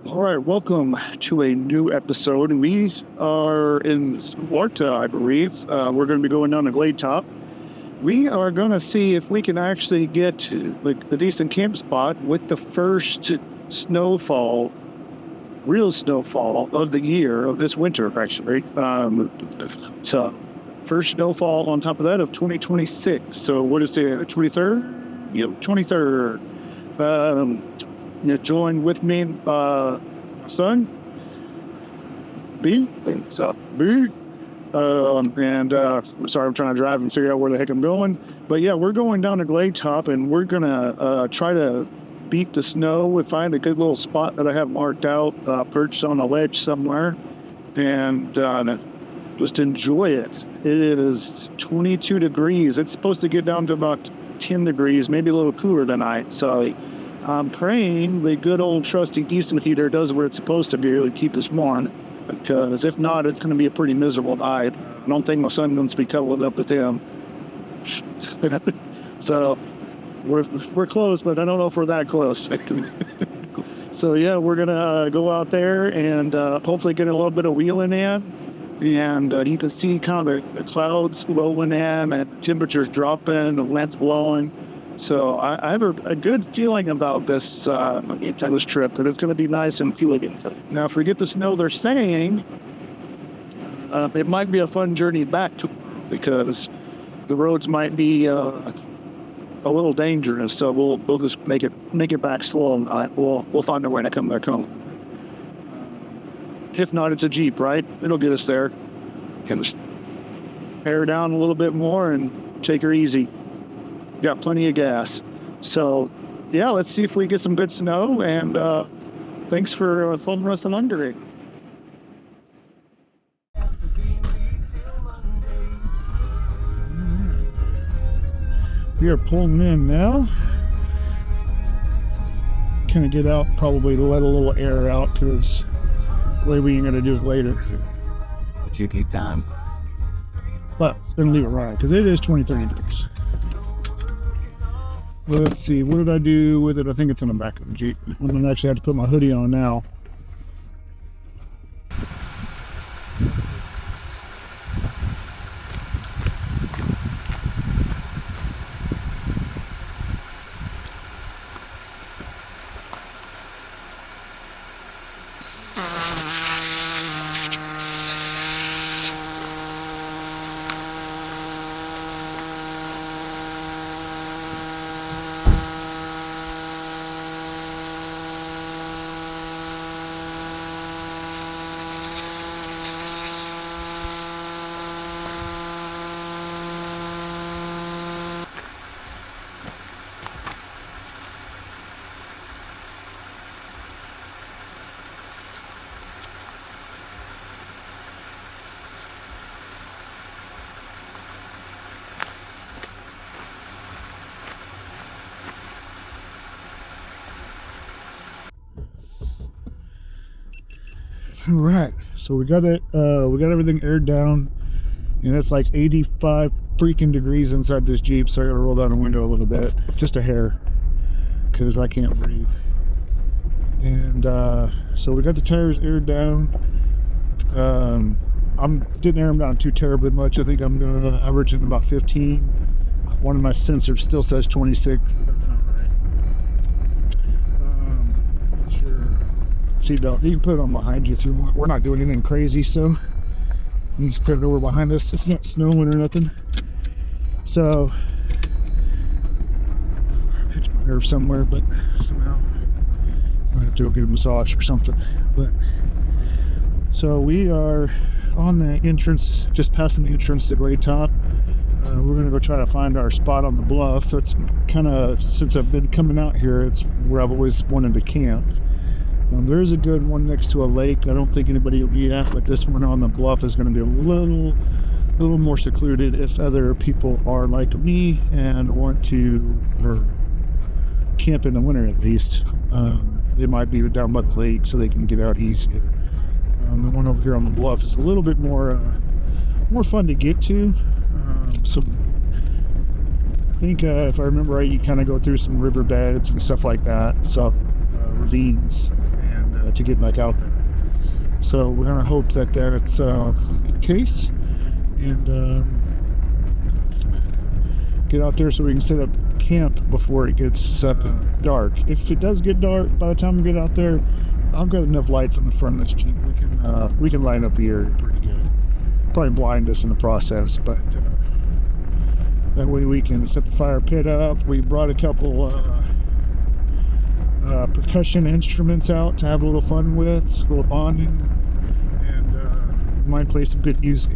All right, welcome to a new episode. We are in Sparta, I believe. We're going to be going down to Glade top. We are going to see if we can actually get like the decent camp spot with the first snowfall, real snowfall of the year, of this winter, actually. So, first snowfall on top of that of 2026. So, what is the 23rd? Yep, 23rd. Join with me, son. B. So B. Sorry, I'm trying to drive and figure out where the heck I'm going. But yeah, we're going down to Glade top, and we're gonna try to beat the snow and find a good little spot that I have marked out, perched on a ledge somewhere, and just enjoy it. It is 22 degrees. It's supposed to get down to about 10 degrees, maybe a little cooler tonight. So I'm praying the good old trusty diesel heater does what it's supposed to do to keep us warm, because if not, it's going to be a pretty miserable night. I don't think my son wants to be cuddled up with him. So we're close, but I don't know if we're that close. So yeah, we're going to go out there and hopefully get a little bit of wheeling in. And you can see kind of the clouds rolling in and temperatures dropping, the wind's blowing. So I have a good feeling about this trip, that it's going to be nice and feeling. Now, if we get the snow they're saying, it might be a fun journey back to, because the roads might be a little dangerous. So we'll just make it back slow. And we'll find a way to come back home. If not, it's a Jeep, right? It'll get us there. Can just pare down a little bit more and take her easy. Got plenty of gas. So yeah, let's see if we get some good snow, and thanks for following us along today. We are pulling in now. Kind of get out, probably let a little air out, because the way we ain't gonna do it later. But you keep time. But then leave it right, because it is 23 degrees. Let's see, what did I do with it? I think it's in the back of the Jeep. I'm going to actually have to put my hoodie on now. All right, so we got it. We got everything aired down, and it's like 85 freaking degrees inside this Jeep. So I gotta roll down the window a little bit, just a hair, because I can't breathe. And so we got the tires aired down. I didn't air them down too terribly much. I think I'm gonna average in about 15. One of my sensors still says 26. That's not right. Seatbelt, you can put it on behind you if you want. We're not doing anything crazy, so you just put it over behind us. It's not snowing or nothing. So I pitched my nerve somewhere, but somehow I have to go get a massage or something. But so we are on the entrance, just passing the entrance to Glade top. We're gonna go try to find our spot on the bluff. That's kind of, since I've been coming out here, it's where I've always wanted to camp. There's a good one next to a lake. I don't think anybody will be at, but this one on the bluff is going to be a little more secluded if other people are like me and want to, or camp in the winter at least. They might be down by the lake so they can get out easier. The one over here on the bluff is a little bit more fun to get to. So I think if I remember right, you kind of go through some riverbeds and stuff like that. So ravines. And to get back out there. So we're gonna hope that that's the case, and get out there so we can set up camp before it gets dark. If it does get dark by the time we get out there, I've got enough lights on the front of this Jeep. We can light up the area pretty good. Probably blind us in the process, but that way we can set the fire pit up. We brought a couple percussion instruments out to have a little fun with, a little bonding, and might play some good music.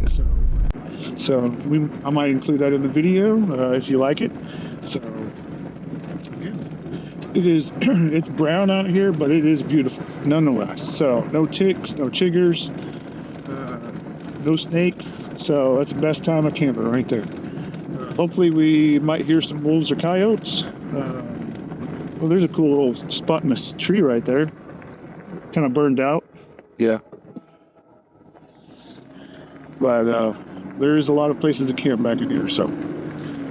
So I might include that in the video if you like it. So it is it's brown out here, but it is beautiful nonetheless. So no ticks, no chiggers, no snakes. So that's the best time of camping right there. Hopefully we might hear some wolves or coyotes. Well, there's a cool little spot in this tree right there, kind of burned out. Yeah, but there is a lot of places to camp back in here. So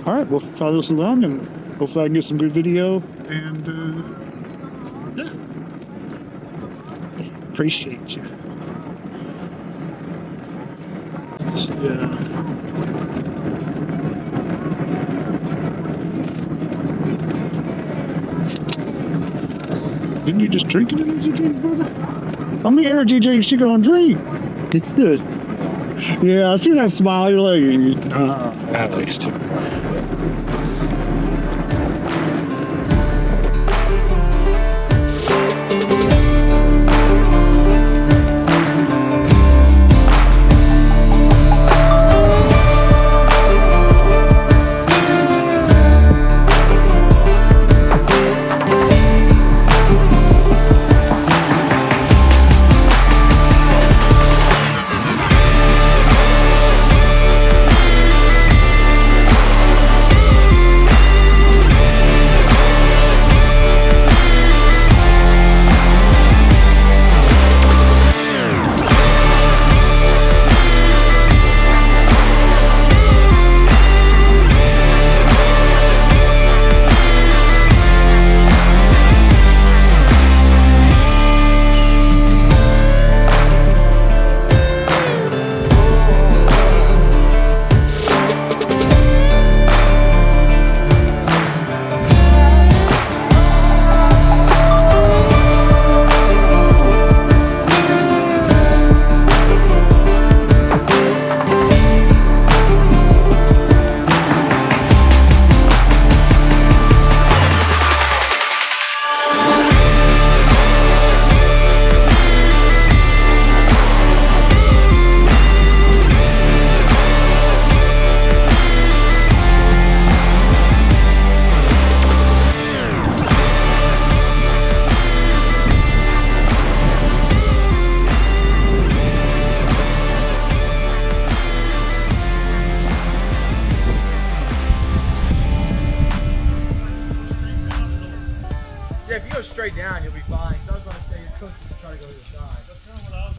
all right, we'll follow this along, and hopefully I can get some good video, and yeah, appreciate you. Didn't you just drink an energy drink, brother? How many energy drinks you gonna drink? Good. Yeah, I see that smile. You're like, at least. If you go straight down, you'll be fine. So I was going to say, your coach will try to go to the side. That's kind of what I was.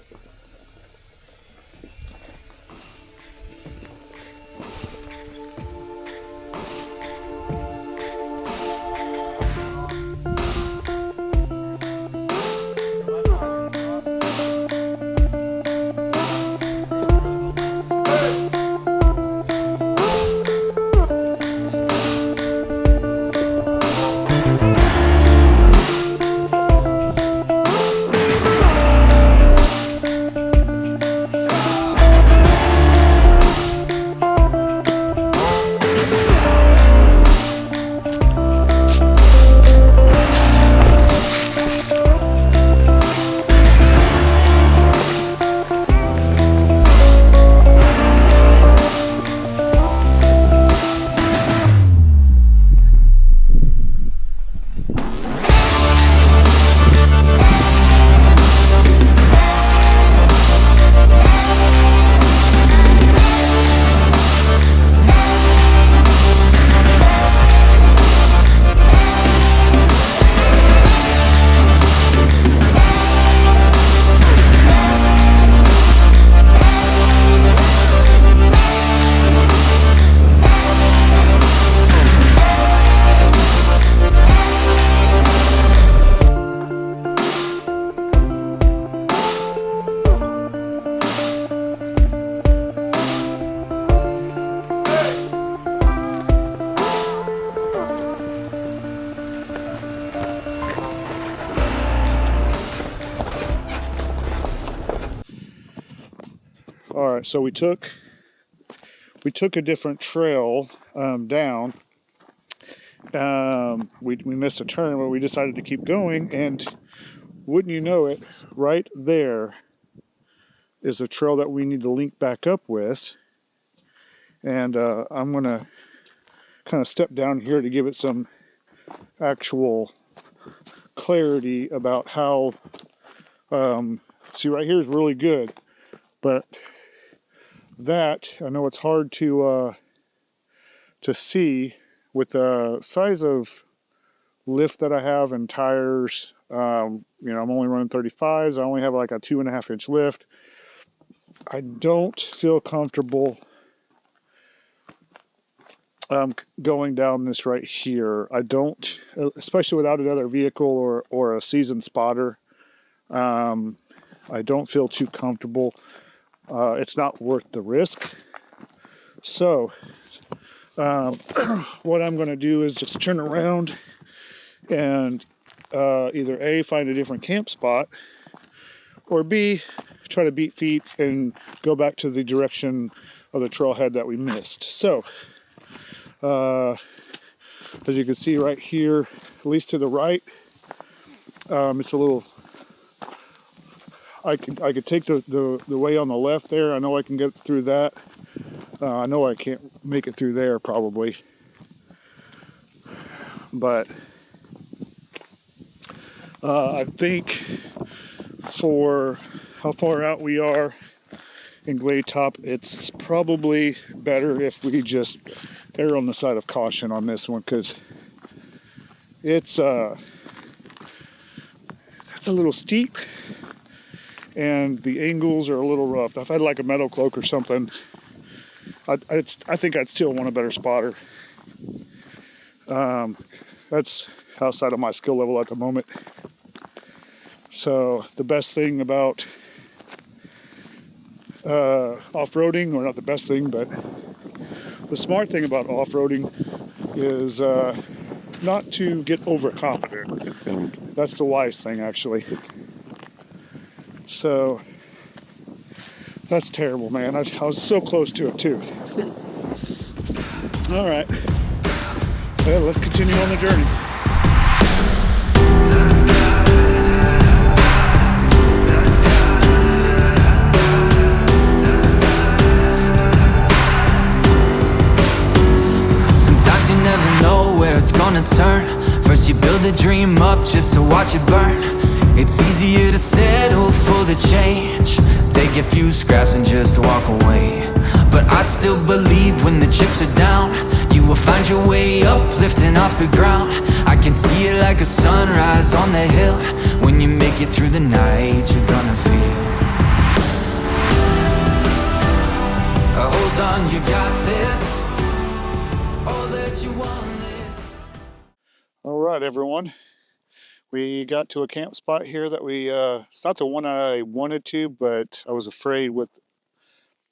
All right, so we took a different trail down. We missed a turn, but we decided to keep going, and wouldn't you know it, right there is a trail that we need to link back up with. And I'm gonna kind of step down here to give it some actual clarity about how, see right here is really good, but that, I know it's hard to see with the size of lift that I have and tires. You know, I'm only running 35s. I only have like a 2.5 inch lift. I don't feel comfortable going down this right here. I don't, especially without another vehicle or a seasoned spotter. I don't feel too comfortable. It's not worth the risk. So what I'm going to do is just turn around and either A, find a different camp spot, or B, try to beat feet and go back to the direction of the trailhead that we missed. So as you can see right here, at least to the right, it's a little, I could take the way on the left there. I know I can get through that. I know I can't make it through there probably, but I think for how far out we are in Glade Top, it's probably better if we just err on the side of caution on this one, because it's a little steep and the angles are a little rough. If I had like a metal cloak or something, I think I'd still want a better spotter. That's outside of my skill level at the moment. So the best thing about off-roading, or not the best thing, but the smart thing about off-roading is not to get overconfident. That's the wise thing, actually. So that's terrible, man. I was so close to it too. All right, well, let's continue on the journey. Sometimes you never know where it's gonna turn. First you build a dream up just to watch it burn. It's easier to settle for the change, take a few scraps and just walk away. But I still believe when the chips are down, you will find your way up, lifting off the ground. I can see it like a sunrise on the hill. When you make it through the night, you're gonna feel, hold on, you got this, all that you wanted. All right, everyone. We got to a camp spot here that we, it's not the one I wanted to, but I was afraid with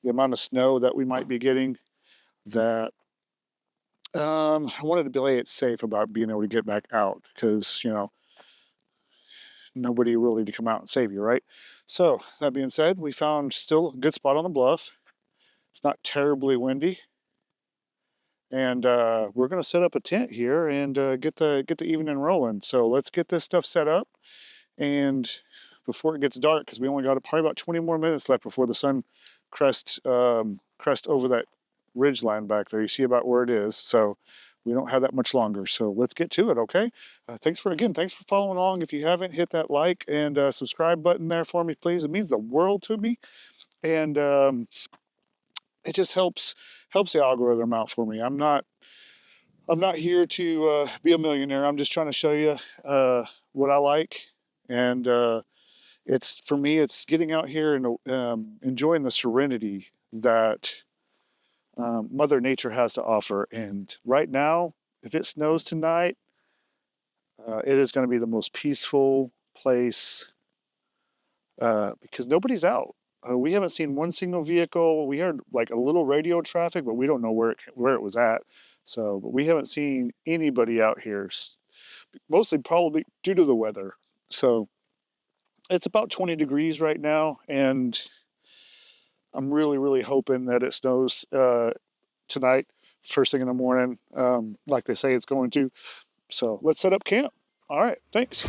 the amount of snow that we might be getting that I wanted to play it safe about being able to get back out, because, you know, nobody really to come out and save you, right? So that being said, we found still a good spot on the bluff. It's not terribly windy. And we're going to set up a tent here and get the evening rolling. So let's get this stuff set up, and before it gets dark, because we only got probably about 20 more minutes left before the sun crest over that ridge line back there. You see about where it is, so we don't have that much longer. So let's get to it, okay? Thanks for following along. If you haven't, hit that like and subscribe button there for me, please. It means the world to me, and it just helps the algorithm out for me. I'm not here to be a millionaire. I'm just trying to show you what I like, and it's, for me, it's getting out here and enjoying the serenity that Mother Nature has to offer. And right now, if it snows tonight, it is going to be the most peaceful place because nobody's out. We haven't seen one single vehicle. We heard like a little radio traffic, but we don't know where it was at. So, but we haven't seen anybody out here, mostly probably due to the weather. So it's about 20 degrees right now, and I'm really, really hoping that it snows tonight, first thing in the morning, like they say it's going to. So let's set up camp. All right, thanks.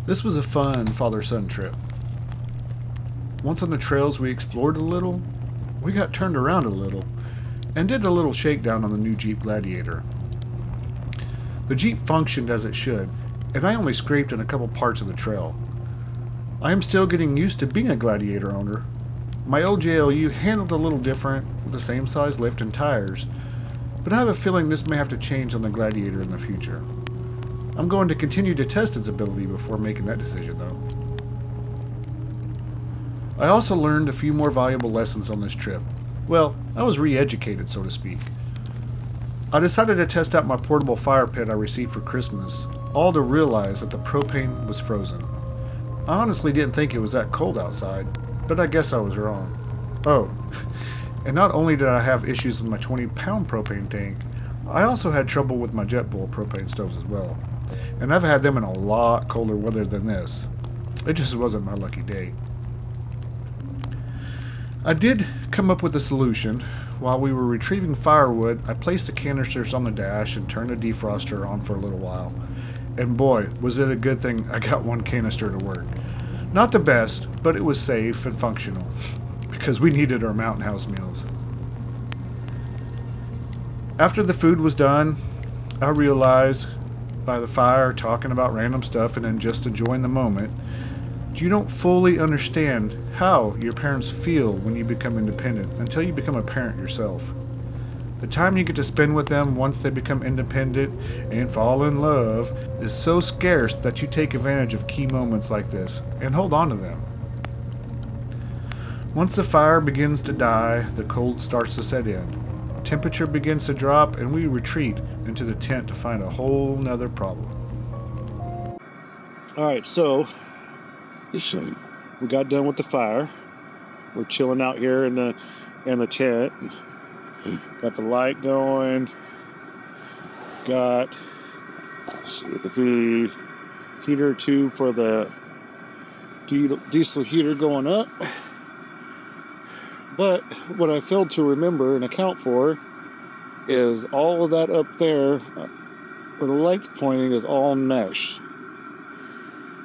This was a fun father-son trip. Once on the trails, we explored a little, we got turned around a little, and did a little shakedown on the new Jeep Gladiator. The Jeep functioned as it should, and I only scraped in a couple parts of the trail. I am still getting used to being a Gladiator owner. My old JLU handled a little different, with the same size lift and tires, but I have a feeling this may have to change on the Gladiator in the future. I'm going to continue to test its ability before making that decision, though. I also learned a few more valuable lessons on this trip. Well, I was re-educated, so to speak. I decided to test out my portable fire pit I received for Christmas, all to realize that the propane was frozen. I honestly didn't think it was that cold outside, but I guess I was wrong. Oh, and not only did I have issues with my 20-pound propane tank, I also had trouble with my JetBoil propane stoves as well. And I've had them in a lot colder weather than this. It just wasn't my lucky day. I did come up with a solution. While we were retrieving firewood, I placed the canisters on the dash and turned the defroster on for a little while. And boy, was it a good thing I got one canister to work. Not the best, but it was safe and functional, because we needed our mountain house meals. After the food was done, I realized by the fire, talking about random stuff and then just enjoying the moment, you don't fully understand how your parents feel when you become independent until you become a parent yourself. The time you get to spend with them once they become independent and fall in love is so scarce that you take advantage of key moments like this and hold on to them. Once the fire begins to die, the cold starts to set in. Temperature begins to drop and we retreat into the tent to find a whole nother problem. Alright, so we got done with the fire. We're chilling out here in the tent. Got the light going. Got the heater tube for the diesel heater going up. But what I failed to remember and account for is all of that up there where the light's pointing is all mesh.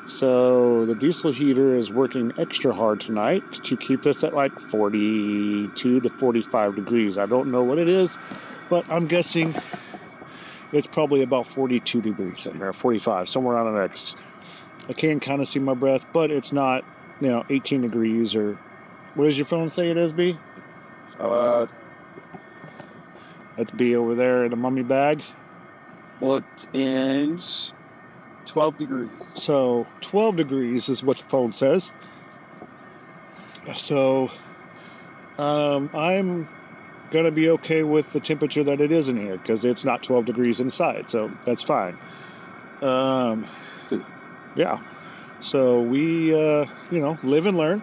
So the diesel heater is working extra hard tonight to keep us at like 42 to 45 degrees. I don't know what it is, but I'm guessing it's probably about 42 degrees in there, 45, somewhere around the next. I can kind of see my breath, but it's not, 18 degrees or... What does your phone say it is, B? That's B over there in the mummy bag. Well, it is 12 degrees. So 12 degrees is what the phone says. So I'm going to be okay with the temperature that it is in here because it's not 12 degrees inside. So that's fine. yeah. So we, you know, live and learn.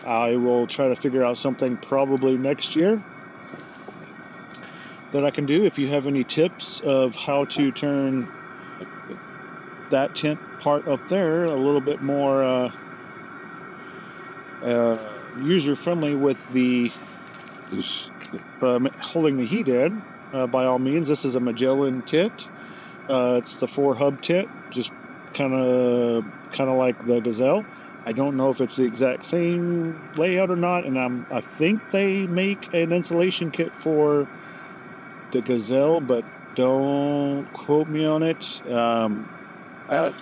I will try to figure out something probably next year that I can do. If you have any tips of how to turn that tent part up there a little bit more user-friendly with the holding the heat in, by all means. This is a Magellan tent. It's the 4-hub tent, just kind of like the Gazelle. I don't know if it's the exact same layout or not, and I think they make an insulation kit for the Gazelle, but don't quote me on it. At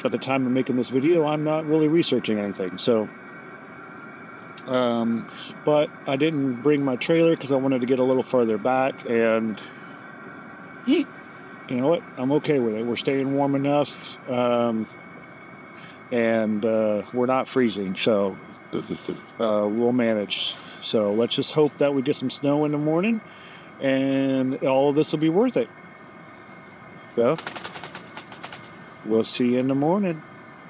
the time of making this video, I'm not really researching anything, so. But I didn't bring my trailer because I wanted to get a little farther back, and you know what? I'm okay with it. We're staying warm enough. And we're not freezing, so we'll manage. So let's just hope that we get some snow in the morning, and all of this will be worth it. So we'll see you in the morning.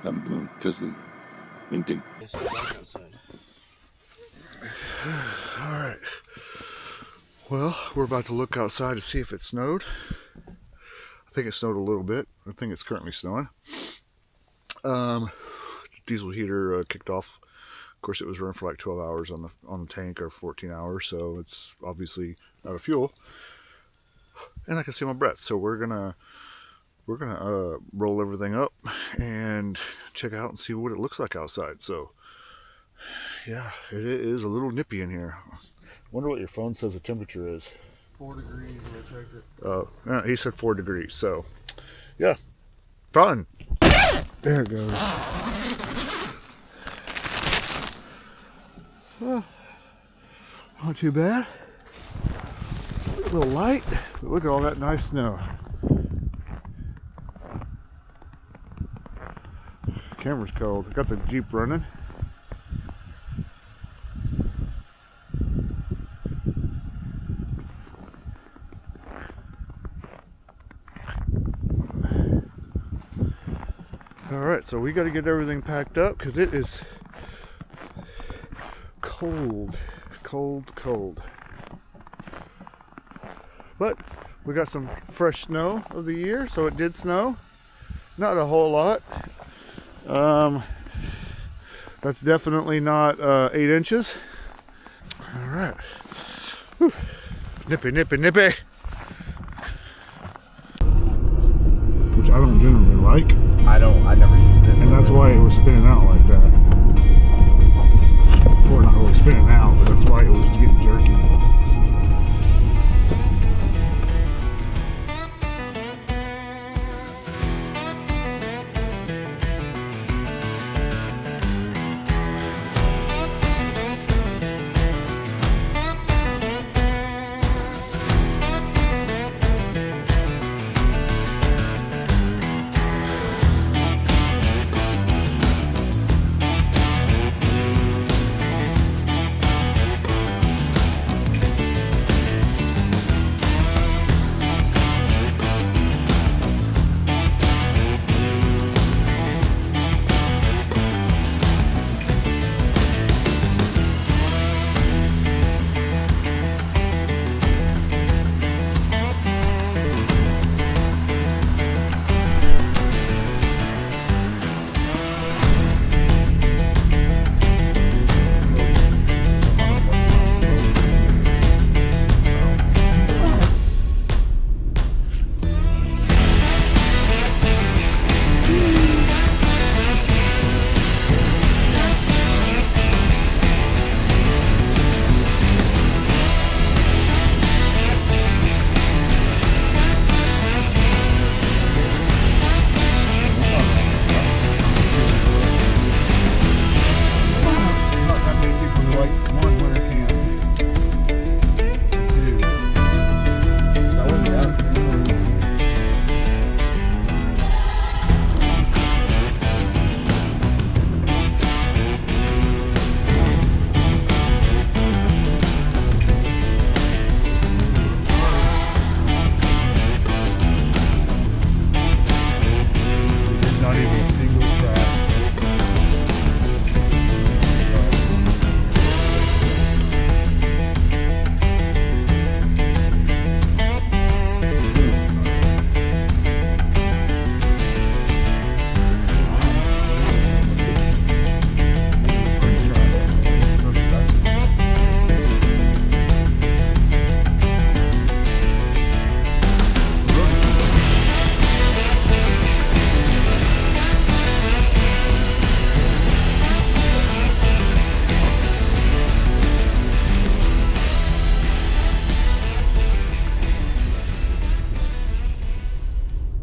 All right. Well, we're about to look outside to see if it snowed. I think it snowed a little bit. I think it's currently snowing. Diesel heater kicked off. Of course, it was running for like 12 hours on the tank, or 14 hours, so it's obviously out of fuel. And I can see my breath, so we're gonna roll everything up and check out and see what it looks like outside. So yeah, it is a little nippy in here. I wonder what your phone says the temperature is. 4 degrees, I checked it. Yeah, he said 4 degrees, so yeah, fun. There it goes. Not too bad. A little light, but look at all that nice snow. Camera's cold. I got the Jeep running. Alright, so we got to get everything packed up because it is cold. Cold. But we got some fresh snow of the year, so it did snow. Not a whole lot. That's definitely not 8 inches. Alright. Nippy. Which I don't generally like. I never used it. And that's why it was spinning out like that. Or not really spinning out, but that's why it was getting jerky.